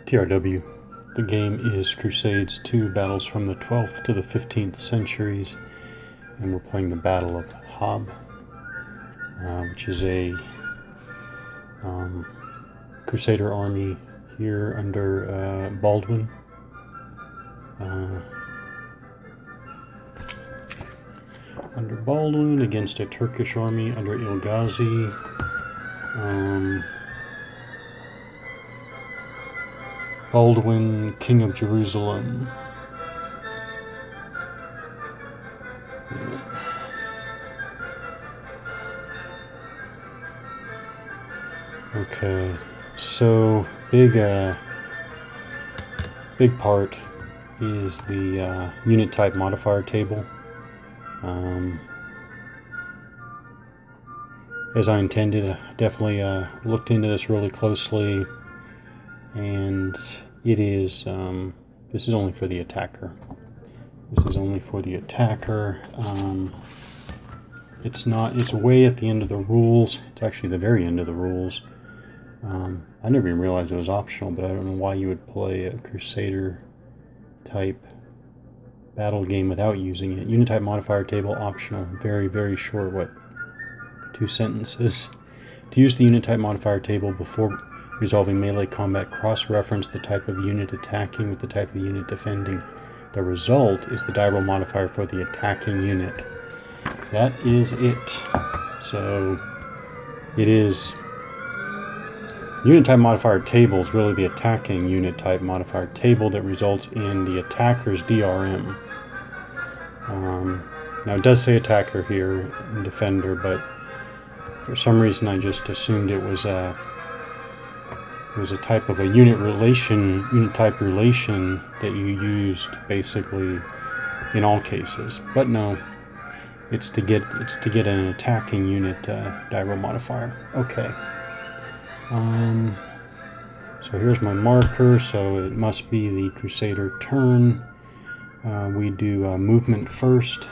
TRW. The game is Crusades 2, battles from the 12th to the 15th centuries, and we're playing the Battle of Hob, which is a Crusader army here under Baldwin. Under Baldwin against a Turkish army under Ilghazi. Baldwin, King of Jerusalem. Okay, so big part is the unit type modifier table. As I intended, I definitely looked into this really closely, and it is this is only for the attacker. This is only for the attacker. It's way at the end of the rules. It's actually the very end of the rules. I never even realized it was optional, but I don't know why you would play a Crusader type battle game without using it. Unit type modifier table optional. Very, very short, what, 2 sentences. To use the unit type modifier table before resolving melee combat, cross-reference the type of unit attacking with the type of unit defending. The result is the die roll modifier for the attacking unit. That is it. So it is unit type modifier table is really the attacking unit type modifier table that results in the attacker's DRM. Now it does say attacker here and defender, but for some reason I just assumed it was a type of a unit type relation that you used basically in all cases. But no, it's to get an attacking unit die roll modifier. Okay. So here's my marker, so it must be the Crusader turn. We do movement first.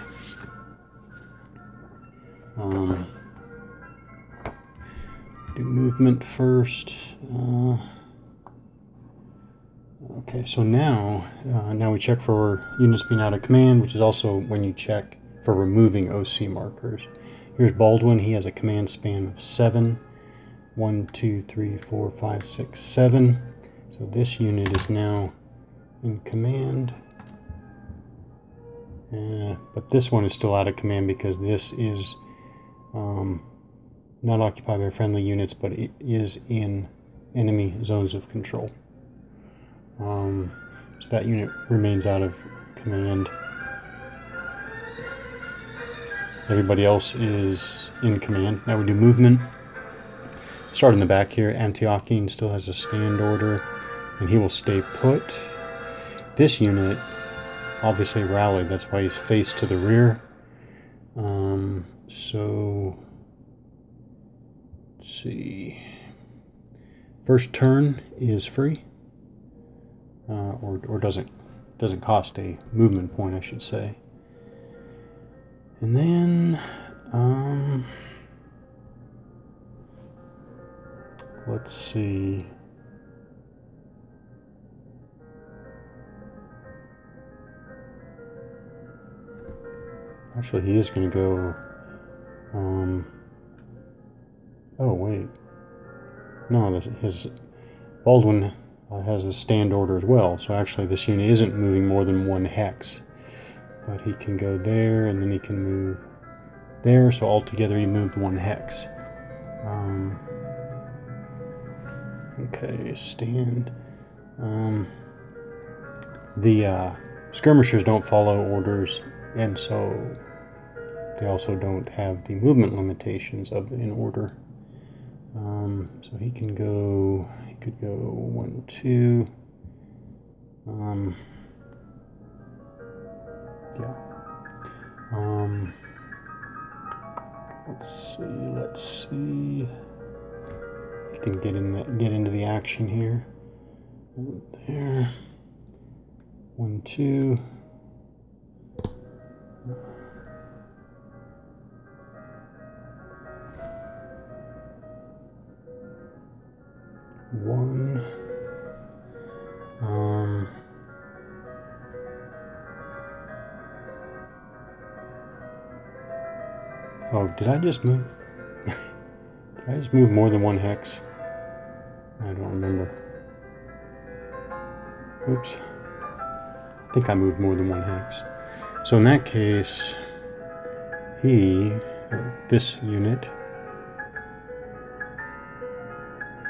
Do movement first. Okay, so now we check for units being out of command, which is also when you check for removing OC markers. Here's Baldwin. He has a command span of 7. 1, 2, 3, 4, 5, 6, 7. So this unit is now in command. But this one is still out of command because this is not occupied by friendly units, but it is in enemy zones of control. So that unit remains out of command. Everybody else is in command. Now we do movement. Start in the back here. Antiochian still has a stand order, and he will stay put. This unit obviously rallied, that's why he's faced to the rear. So let's see. First turn is free, or doesn't cost a movement point, I should say. And then let's see. Actually, he is going to go. Oh wait, no. His Baldwin has a stand order as well. So actually, this unit isn't moving more than 1 hex, but he can go there, and then he can move there. So altogether, he moved 1 hex. Okay, stand. The skirmishers don't follow orders, and so they also don't have the movement limitations of in order. So he can go. He could go 1, 2. Yeah. Let's see. You can get into the action here. There. 1, 2. One. did I just move? Did I just move more than one hex? I don't remember. Oops. I think I moved more than one hex. So in that case, this unit,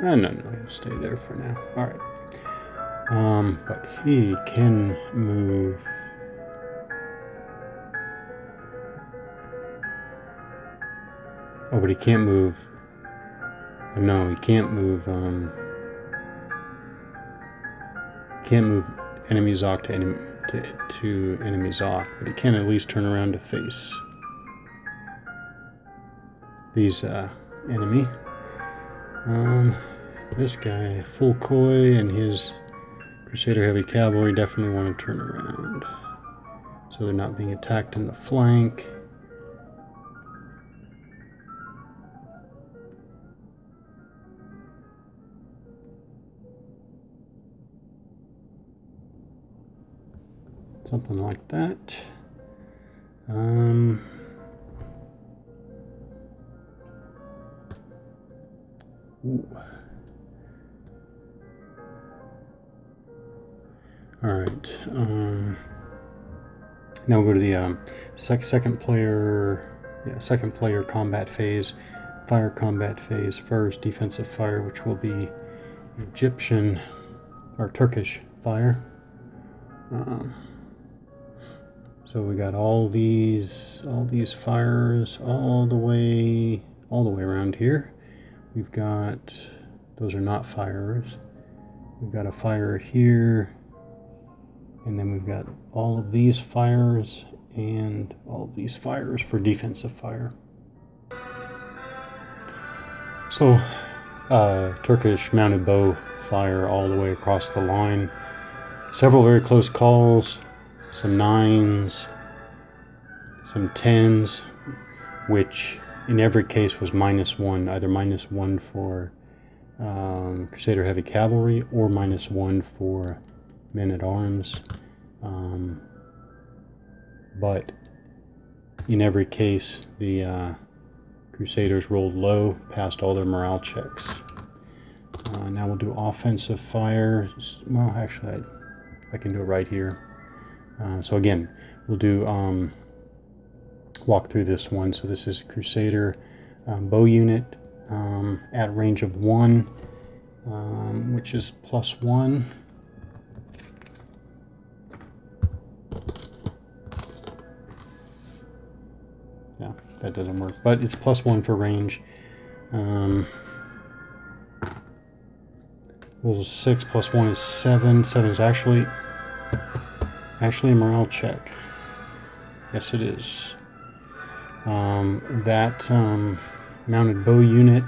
no, he'll stay there for now. Alright. But he can move. Oh, but he can't move. No, he can't move. Can't move enemy Zoc to enemy Zoc, but he can at least turn around to face these enemy. This guy, Full Koi, and his Crusader Heavy Cavalry definitely want to turn around, so they're not being attacked in the flank. Something like that. All right. Now we'll go to the second player combat phase, fire combat phase first, defensive fire, which will be Egyptian or Turkish fire. So we got all these fires all the way around here. We've got, those are not fires. We've got a fire here, and then we've got all of these fires and all of these fires for defensive fire. So Turkish mounted bow fire all the way across the line. Several very close calls. Some 9s, some 10s, which in every case was -1, either -1 for Crusader Heavy Cavalry or -1 for men-at-arms. But in every case, the Crusaders rolled low, passed all their morale checks. Now we'll do offensive fire. Well, actually, I can do it right here. So again, we'll do walk through this one. So this is Crusader bow unit at range of 1, which is +1. Yeah, that doesn't work, but it's +1 for range. Rolls 6 + 1 is 7. 7 is actually a morale check. Yes, it is. That mounted bow unit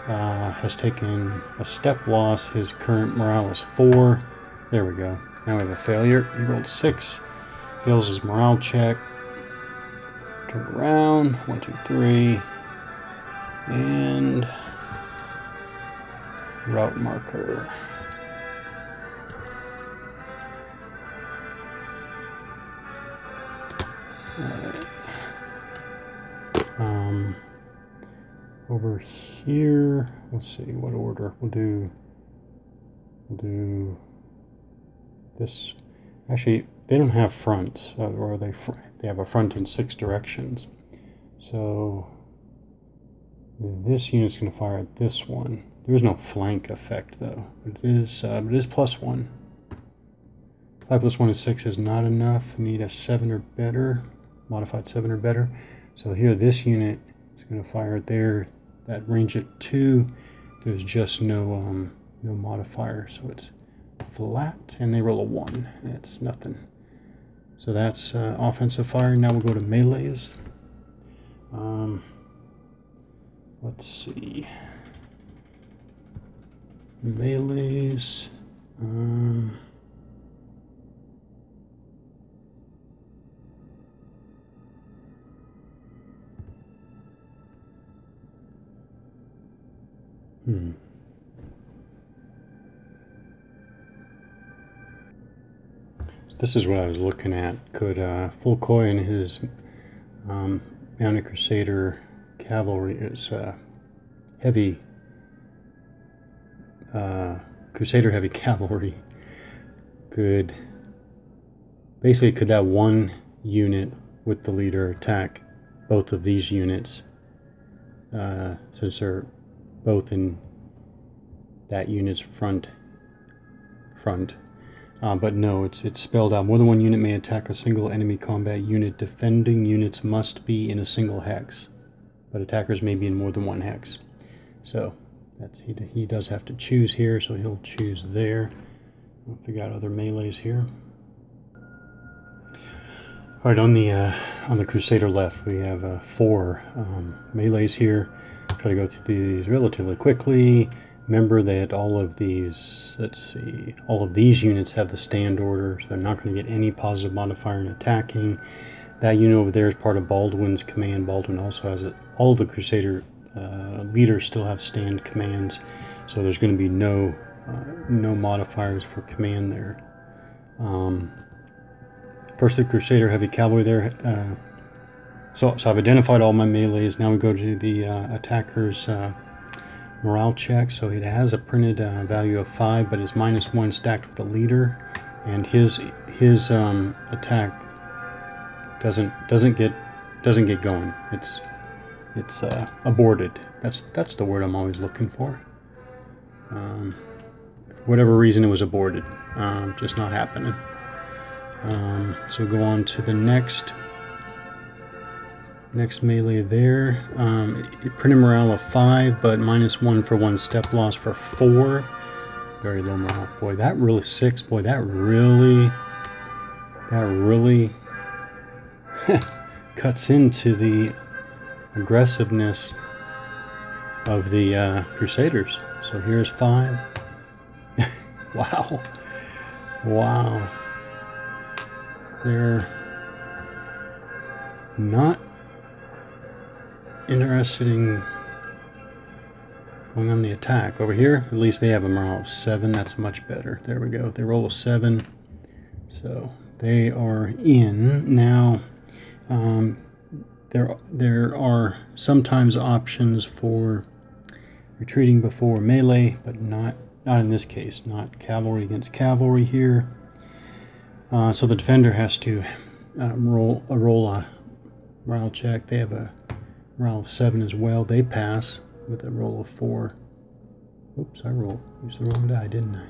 has taken a step loss. His current morale is 4. There we go. Now we have a failure. He rolled 6. Fails his morale check. Turn around. 1, 2, 3. And route marker. Alright. Over here, let's see what order we'll do this. Actually, they don't have fronts, or they have a front in 6 directions. So this unit's going to fire at this one. There is no flank effect though. It is +1. 5 + 1 is 6 is not enough. I need a 7 or better. Modified 7 or better. So here this unit is going to fire there. That range at 2, there's just no modifier, so it's flat, and they roll a 1. That's nothing. So that's offensive fire. Now we'll go to melees. Let's see. Melees. This is what I was looking at. Could Full Koi and his Mounted Crusader cavalry is heavy. Crusader heavy cavalry could that one unit with the leader attack both of these units, since they're both in that unit's front. But no, it's spelled out. More than one unit may attack a single enemy combat unit. Defending units must be in a single hex, but attackers may be in more than one hex. So that's he does have to choose here, so he'll choose there. We'll figure out other melees here. All right, on the Crusader left, we have 4 melees here. Try to go through these relatively quickly. Remember that all of these, all of these units have the stand order, so they're not going to get any positive modifier in attacking. That unit over there is part of Baldwin's command. Baldwin also has it. All of the Crusader leaders still have stand commands, so there's going to be no modifiers for command there. First, the Crusader heavy cavalry there. So I've identified all my melees. Now we go to the attacker's morale check. So it has a printed value of 5, but it's -1 stacked with the leader, and his attack doesn't get going. It's aborted. That's the word I'm always looking for. For whatever reason, it was aborted. Just not happening. So go on to the next melee there. Printed morale of 5, but -1 for 1 step loss for 4. Very low morale. Boy, that really 6. Boy, that really cuts into the aggressiveness of the Crusaders. So here's 5. Wow. Wow. They're not interested in going on the attack. Over here, at least they have a morale of 7. That's much better. There we go. They roll a 7. So they are in. Now, there are sometimes options for retreating before melee, but not in this case. Not cavalry against cavalry here. So the defender has to roll a morale check. They have a morale of 7 as well. They pass with a roll of 4. Oops, I used the wrong die, didn't I?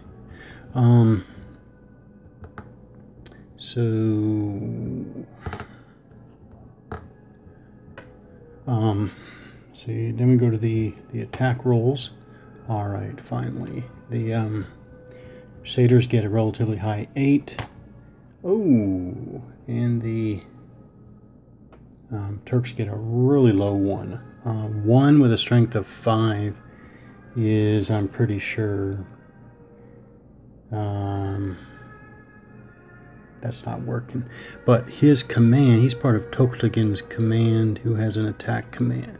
See, then we go to the attack rolls. All right, finally, the Crusaders get a relatively high 8. Oh, and the Turks get a really low 1. 1 with a strength of 5 is, I'm pretty sure, that's not working. But his command, he's part of Toktagin's command, who has an attack command.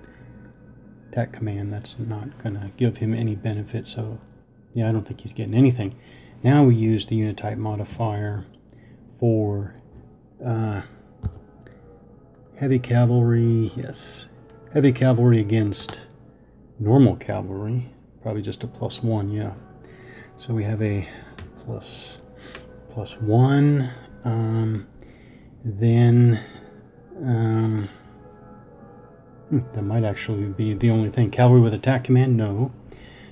That's not going to give him any benefit, so yeah, I don't think he's getting anything. Now we use the unit type modifier for heavy cavalry. Yes, heavy cavalry against normal cavalry, probably just a +1. Yeah, so we have a +1. Then that might actually be the only thing. Cavalry with attack command, no.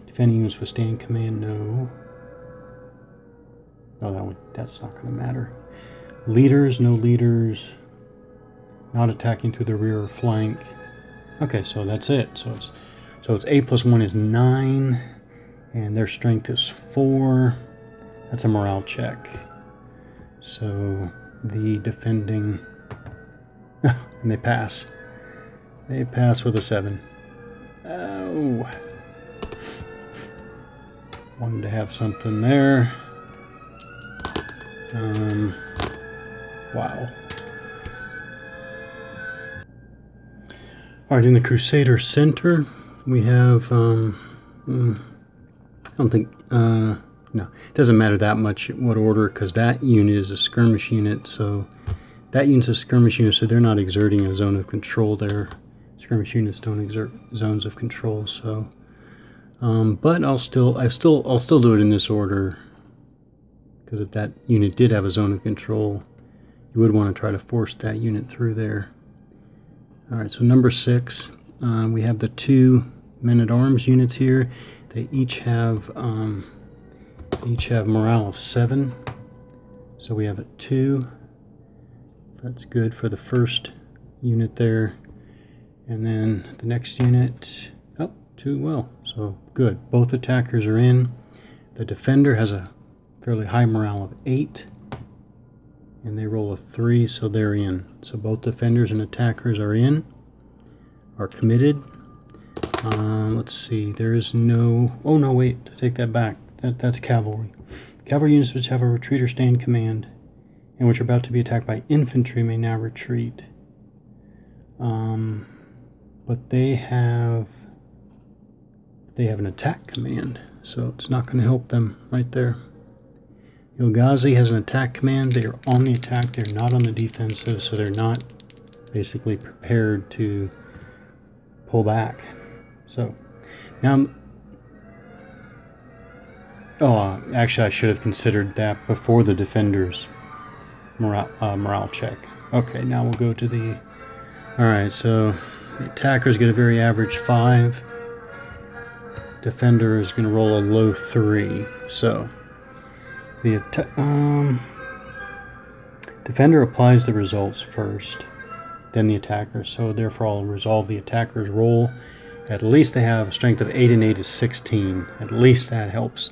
Defending units with stand command, no. Oh, that's not going to matter. Leaders, no leaders. Not attacking through the rear or flank. Okay, so that's it. So it's 8 + 1 is 9, and their strength is 4. That's a morale check. So the defending, and they pass. They pass with a 7. Oh, wanted to have something there. Wow. All right, in the Crusader center, we have, I don't think, no, it doesn't matter that much what order, because that unit is a skirmish unit, so that unit's a skirmish unit, so they're not exerting a zone of control there. Skirmish units don't exert zones of control, so. But I'll still do it in this order, because if that unit did have a zone of control, you would want to try to force that unit through there. All right, so number 6, we have the 2 men-at-arms units here. They each have morale of 7. So we have a 2. That's good for the first unit there. And then the next unit, 2 well. So good. Both attackers are in. The defender has a fairly high morale of 8. And they roll a 3, so they're in. So both defenders and attackers are committed. Let's see, there is no... Oh, no, wait, take that back. That's cavalry. Cavalry units which have a retreat or stand command and which are about to be attacked by infantry may now retreat. But they have an attack command, so it's not going to help them right there. Ilghazi has an attack command. They are on the attack. They're not on the defensive, so they're not basically prepared to pull back. So now, actually I should have considered that before the defenders morale check. Okay, now we'll go to the... Alright, so the attackers get a very average 5. Defender is going to roll a low 3. So the defender applies the results first, then the attacker. So therefore I'll resolve the attacker's roll. At least they have a strength of 8, and 8 is 16. At least that helps.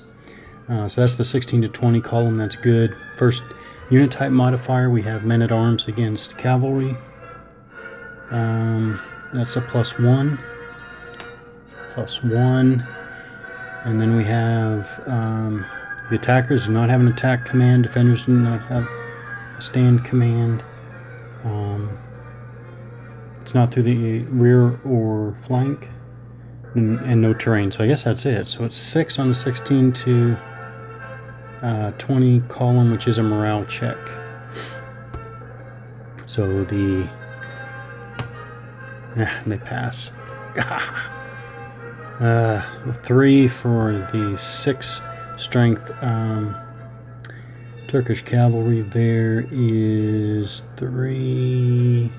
So that's the 16 to 20 column. That's good. First unit type modifier, we have men-at-arms against cavalry. That's a +1. +1. And then we have the attackers do not have an attack command. Defenders do not have a stand command. It's not through the rear or flank. And no terrain. So I guess that's it. So it's 6 on the 16 to 20 column, which is a morale check. So they pass. 3 for the 6 strength Turkish cavalry. There is 3.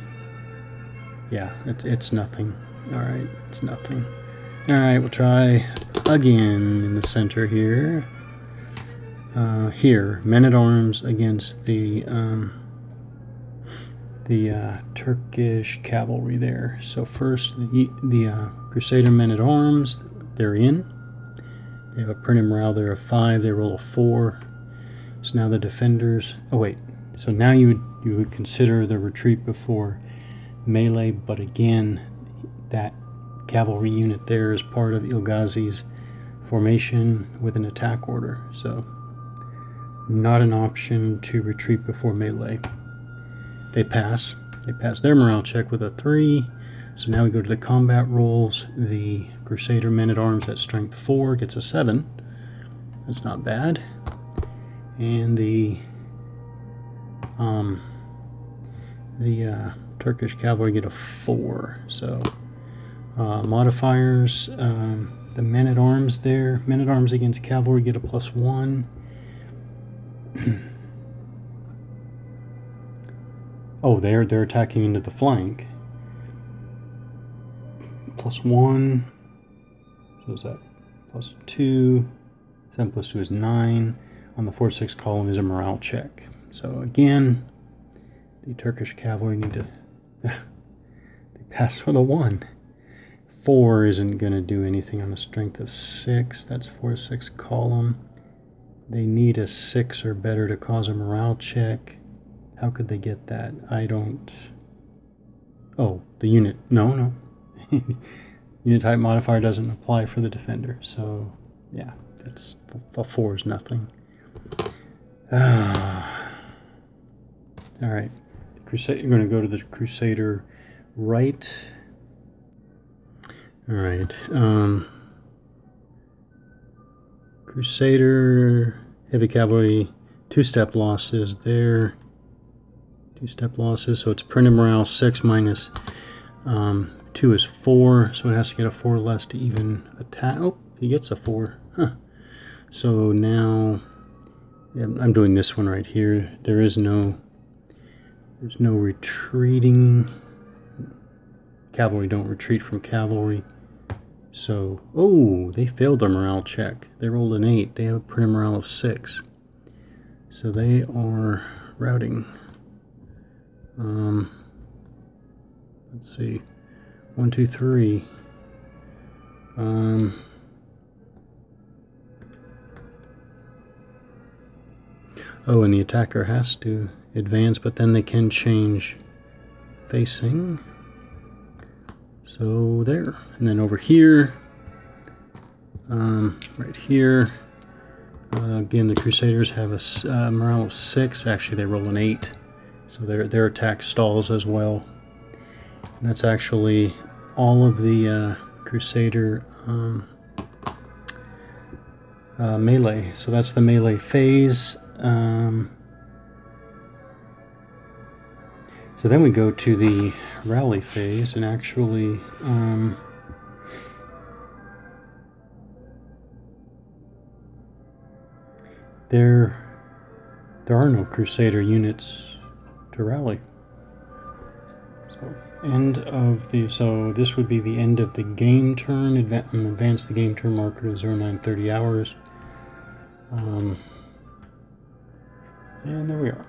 Yeah, it's nothing. All right, it's nothing. All right, we'll try again in the center here. Here, men-at-arms against the Turkish cavalry there. So first, the Crusader men-at-arms, they're in. They have a printed morale there of 5. They roll a 4. So now the defenders. Oh wait. So now you would consider the retreat before melee, but again, that cavalry unit there is part of Ilghazi's formation with an attack order, so not an option to retreat before melee. They pass their morale check with a 3. So now we go to the combat rolls. The Crusader men-at-arms at strength 4 gets a 7. That's not bad. And the Turkish cavalry get a 4. So modifiers, the men-at-arms there, men-at-arms against cavalry get a +1. Oh, they're attacking into the flank. +1. So is that +2? 7 + 2 is 9. On the 4-6 column is a morale check. So again, the Turkish cavalry need to they pass with a 1. 4 isn't going to do anything on a strength of 6. That's 4-6 column. They need a 6 or better to cause a morale check. How could they get that? I don't... Oh, the unit. No. Unit type modifier doesn't apply for the defender. So, yeah, that's a 4 is nothing. Alright. You're going to go to the Crusader right. Alright. Crusader, heavy cavalry, 2-step losses there. 2 step losses. So it's printed morale 6 minus 2 is 4, so it has to get a 4 less to even attack. Oh, he gets a 4. Huh. So now, yeah, I'm doing this one right here. There's no retreating. Cavalry don't retreat from cavalry. So, oh, they failed their morale check. They rolled an 8. They have a printed morale of 6. So they are routing. Let's see. 1, 2, 3. Oh, and the attacker has to advance, but then they can change facing. So there. And then over here, right here, again, the Crusaders have a morale of 6. Actually, they roll an 8. So their attack stalls as well. And that's actually all of the Crusader melee. So that's the melee phase. So then we go to the rally phase, and actually there are no Crusader units to rally. So this would be the end of the game turn. Advance the game turn marker to 0930 hours. And there we are.